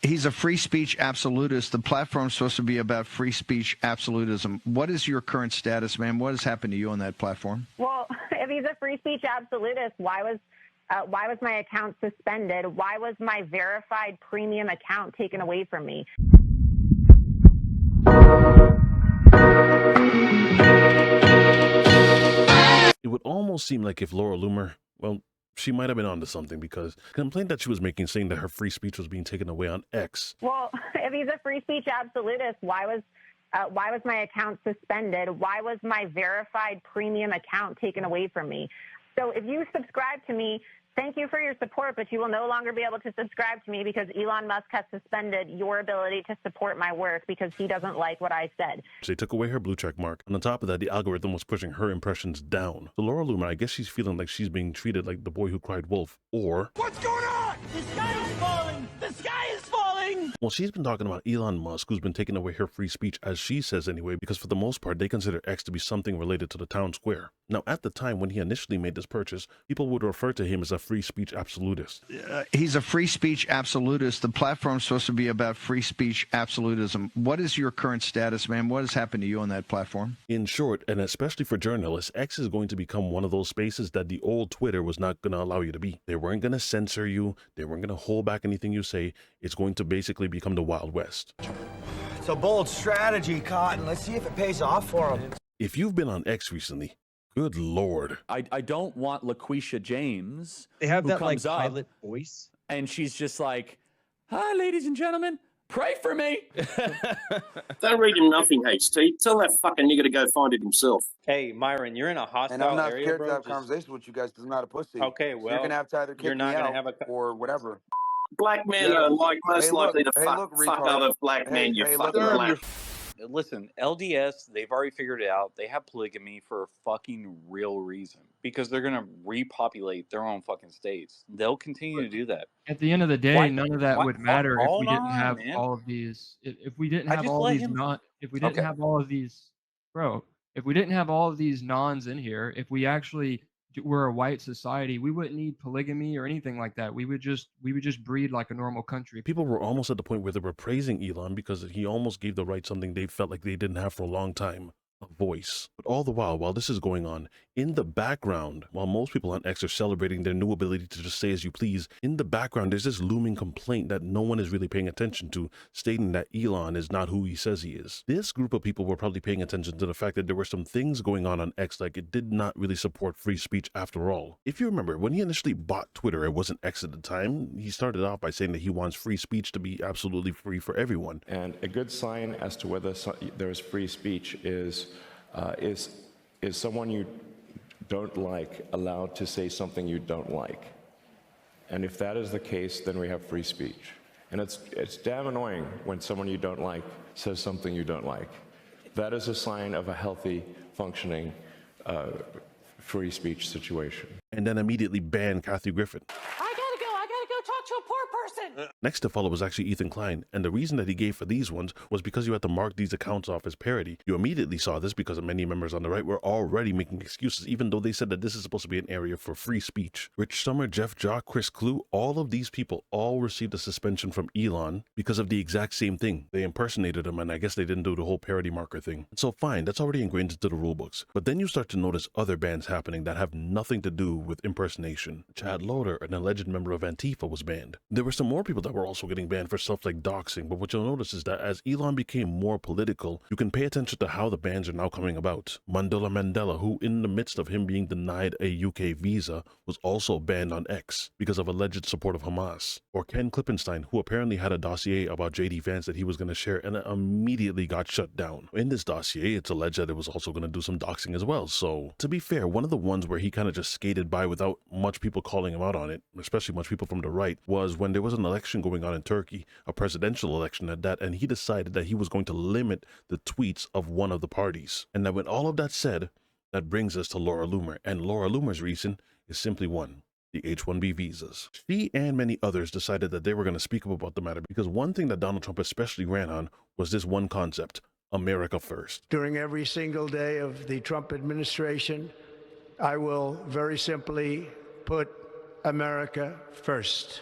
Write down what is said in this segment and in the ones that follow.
He's a free speech absolutist. The platform's supposed to be about free speech absolutism. What is your current status, ma'am? What has happened to you on that platform? Well, if he's a free speech absolutist, why was my account suspended? Why was my verified premium account taken away from me? It would almost seem like if Laura Loomer, well, she might have been onto something, because the complaint that she was making saying that her free speech was being taken away on X. Well, if he's a free speech absolutist, why was my account suspended? Why was my verified premium account taken away from me? So if you subscribe to me, thank you for your support, but you will no longer be able to subscribe to me because Elon Musk has suspended your ability to support my work because he doesn't like what I said. They took away her blue check mark, and on top of that, the algorithm was pushing her impressions down. So Laura Loomer, I guess she's feeling like she's being treated like the boy who cried wolf, or... What's going on? The sky is falling! The sky is falling! Well, she's been talking about Elon Musk, who's been taking away her free speech, as she says anyway, because for the most part, they consider X to be something related to the town square. Now, at the time when he initially made this purchase, people would refer to him as a free speech absolutist. He's a free speech absolutist. The platform's supposed to be about free speech absolutism. What is your current status, ma'am? What has happened to you on that platform? In short, and especially for journalists, X is going to become one of those spaces that the old Twitter was not going to allow you to be. They weren't going to censor you. They weren't going to hold back anything you say. It's going to basically become the Wild West. It's a bold strategy, Cotton. Let's see if it pays off for him. If you've been on X recently, good Lord. I don't want LaQuisha James. They have that like comes up pilot voice. and she's just like, "Hi, ladies and gentlemen, pray for me." Don't read him nothing, HT. Tell that fucking nigga to go find it himself. Hey, Myron, you're in a hostile And I'm not area, scared bro. to have conversations with you guys because I'm not a pussy. Okay, So well, you're gonna have to either kick you're not me gonna out have a or whatever. Black men are like most likely to fuck retard. other black men, you fucking black. Listen, LDS, they've already figured it out. They have polygamy for a fucking real reason because they're going to repopulate their own fucking states. They'll continue to do that. At the end of the day, none of that would matter if we didn't on, have man. all of these. If we didn't I have just all let these him- not, if we didn't Okay. have all of these, bro, if we didn't have all of these nons in here, if we actually were a white society, we wouldn't need polygamy or anything like that. We would just breed like a normal country. People were almost at the point where they were praising Elon because he almost gave the right something they felt like they didn't have for a long time. A voice. But all the while this is going on, in the background, while most people on X are celebrating their new ability to just say as you please, in the background there's this looming complaint that no one is really paying attention to, stating that Elon is not who he says he is. This group of people were probably paying attention to the fact that there were some things going on X, like it did not really support free speech after all. If you remember, when he initially bought Twitter, it wasn't X at the time, he started off by saying that he wants free speech to be absolutely free for everyone. And a good sign as to whether there is free speech is someone you don't like allowed to say something you don't like. And if that is the case, then we have free speech. And it's damn annoying when someone you don't like says something you don't like. That is a sign of a healthy, functioning free speech situation. And then immediately ban Kathy Griffin. I gotta go talk to a poor person. Next to follow was actually Ethan Klein, and the reason that he gave for these ones was because you had to mark these accounts off as parody. You immediately saw this because many members on the right were already making excuses, even though they said that this is supposed to be an area for free speech. Rich Summer, Jeff Jaw, Chris Clue, all of these people all received a suspension from Elon because of the exact same thing. They impersonated him, and I guess they didn't do the whole parody marker thing. So fine, that's already ingrained into the rule books. But then you start to notice other bans happening that have nothing to do with impersonation. Chad Loader, an alleged member of Antifa, was banned. There were some more people that were also getting banned for stuff like doxing, but what you'll notice is that as Elon became more political, you can pay attention to how the bans are now coming about. Mandela Mandela, who in the midst of him being denied a UK visa, was also banned on X because of alleged support of Hamas. Or Ken Klippenstein, who apparently had a dossier about JD Vance that he was going to share and it immediately got shut down. In this dossier, it's alleged that it was also going to do some doxing as well. So, to be fair, one of the ones where he kind of just skated by without much people calling him out on it, especially much people from the right, was when there was an election going on in Turkey, a presidential election at that, and he decided that he was going to limit the tweets of one of the parties. And now with all of that said, that brings us to Laura Loomer, and Laura Loomer's reason is simply one: the H-1B visas. She and many others decided that they were going to speak up about the matter because one thing that Donald Trump especially ran on was this one concept: America first. During every single day of the Trump administration, I will very simply put America first.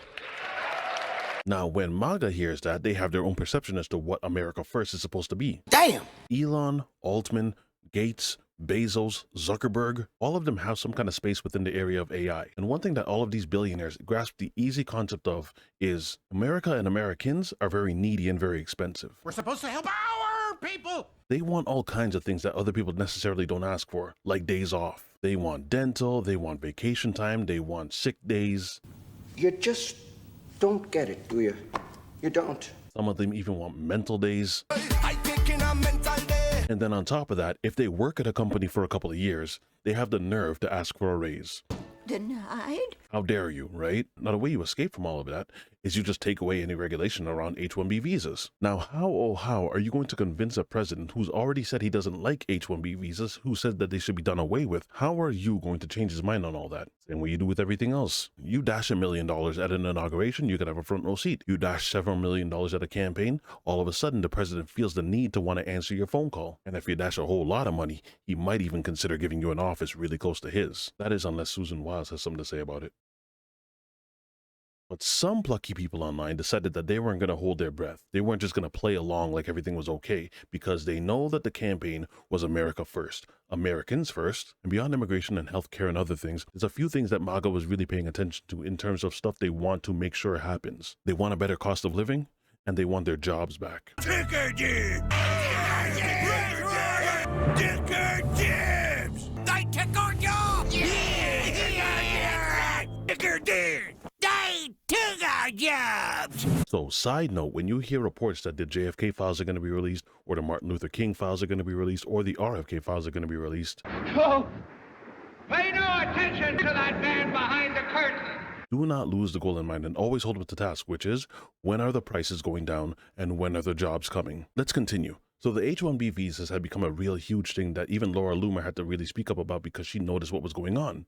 Now, when MAGA hears that, they have their own perception as to what America First is supposed to be. Damn! Elon, Altman, Gates, Bezos, Zuckerberg, all of them have some kind of space within the area of AI. And one thing that all of these billionaires grasp the easy concept of is America and Americans are very needy and very expensive. We're supposed to help our people. They want all kinds of things that other people necessarily don't ask for, like days off. They want dental, they want vacation time, they want sick days. You just don't get it, do you? You don't. Some of them even want mental days. And then on top of that, if they work at a company for a couple of years, they have the nerve to ask for a raise. Denied? How dare you, right? Now, the way you escape from all of that is you just take away any regulation around H-1B visas. Now, how, oh how, are you going to convince a president who's already said he doesn't like H-1B visas, who said that they should be done away with? How are you going to change his mind on all that? Same way you do with everything else. You dash $1 million at an inauguration, you could have a front row seat. You dash several $1 million at a campaign, all of a sudden the president feels the need to want to answer your phone call. And if you dash a whole lot of money, he might even consider giving you an office really close to his. That is, unless Susan Wiles has something to say about it. But some plucky people online decided that they weren't going to hold their breath. They weren't just going to play along like everything was okay, because they know that the campaign was America first, Americans first, and beyond immigration and healthcare and other things, there's a few things that MAGA was really paying attention to in terms of stuff they want to make sure happens. They want a better cost of living, and they want their jobs back. Ticker jibs! They took our jobs! Ticker did! They took our jobs! So, side note, when you hear reports that the JFK files are going to be released, or the Martin Luther King files are going to be released, or the RFK files are going to be released, Oh, pay no attention to that man behind the curtain! do not lose the goal in mind and always hold with the task, which is, when are the prices going down and when are the jobs coming? Let's continue. So the H-1B visas had become a real huge thing that even Laura Loomer had to really speak up about because she noticed what was going on.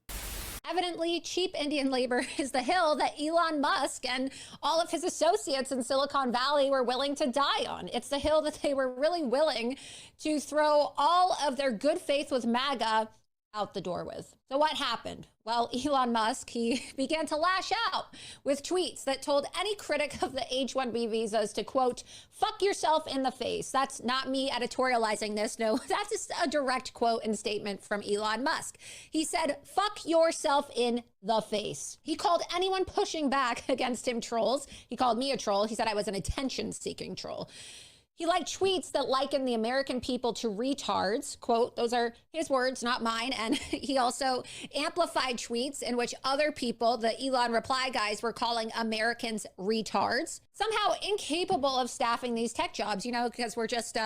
Evidently, cheap Indian labor is the hill that Elon Musk and all of his associates in Silicon Valley were willing to die on. It's the hill that they were really willing to throw all of their good faith with MAGA out the door with. So what happened? Well, Elon Musk, he began to lash out with tweets that told any critic of the H-1B visas to, quote, fuck yourself in the face. That's not me editorializing this. No, that's just a direct quote and statement from Elon Musk. He said, fuck yourself in the face. He called anyone pushing back against him trolls. He called me a troll. He said I was an attention-seeking troll. He liked tweets that liken the American people to retards, quote, those are his words, not mine. And he also amplified tweets in which other people, the Elon reply guys, were calling Americans retards, somehow incapable of staffing these tech jobs, you know, because we're just,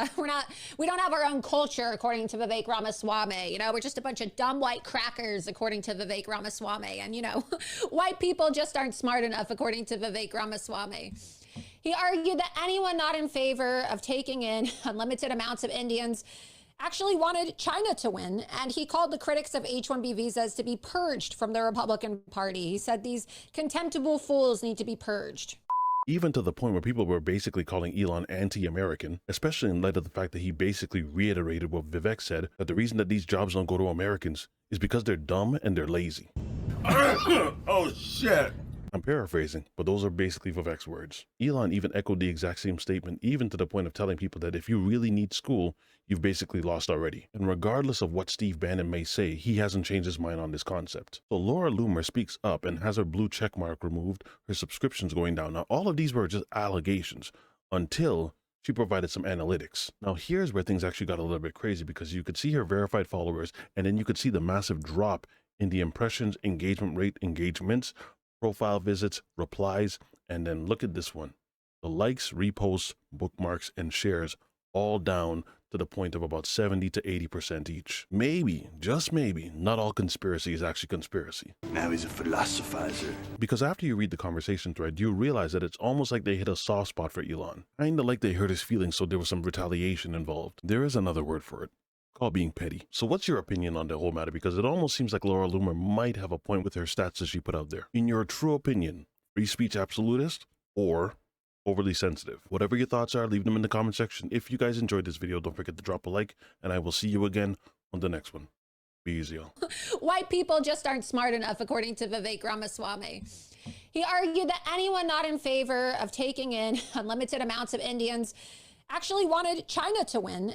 we don't have our own culture, according to Vivek Ramaswamy. You know, we're just a bunch of dumb white crackers, according to Vivek Ramaswamy. And, you know, white people just aren't smart enough, according to Vivek Ramaswamy. He argued that anyone not in favor of taking in unlimited amounts of Indians actually wanted China to win, and he called the critics of H-1B visas to be purged from the Republican Party. He said these contemptible fools need to be purged. Even to the point where people were basically calling Elon anti-American, especially in light of the fact that he basically reiterated what Vivek said, that the reason that these jobs don't go to Americans is because they're dumb and they're lazy. Oh, shit! I'm paraphrasing, but those are basically Vivek's words. Elon even echoed the exact same statement, even to the point of telling people that if you really need school, you've basically lost already. And regardless of what Steve Bannon may say, he hasn't changed his mind on this concept. So Laura Loomer speaks up and has her blue check mark removed, her subscriptions going down. Now, all of these were just allegations until she provided some analytics. Now, here's where things actually got a little bit crazy, because you could see her verified followers, and then you could see the massive drop in the impressions, engagement rate, engagements, profile visits, replies, and then look at this one. The likes, reposts, bookmarks, and shares all down to the point of about 70 to 80% each. Maybe, just maybe, not all conspiracy is actually conspiracy. Now he's a philosophizer. Because after you read the conversation thread, you realize that it's almost like they hit a soft spot for Elon. Kinda like they hurt his feelings, so there was some retaliation involved. There is another word for it, called being petty. So what's your opinion on the whole matter? Because it almost seems like Laura Loomer might have a point with her stats that she put out there. In your true opinion, free speech absolutist or overly sensitive? Whatever your thoughts are, leave them in the comment section. If you guys enjoyed this video, don't forget to drop a like, and I will see you again on the next one. Be easy, y'all. White people just aren't smart enough, according to Vivek Ramaswamy. He argued that anyone not in favor of taking in unlimited amounts of Indians actually wanted China to win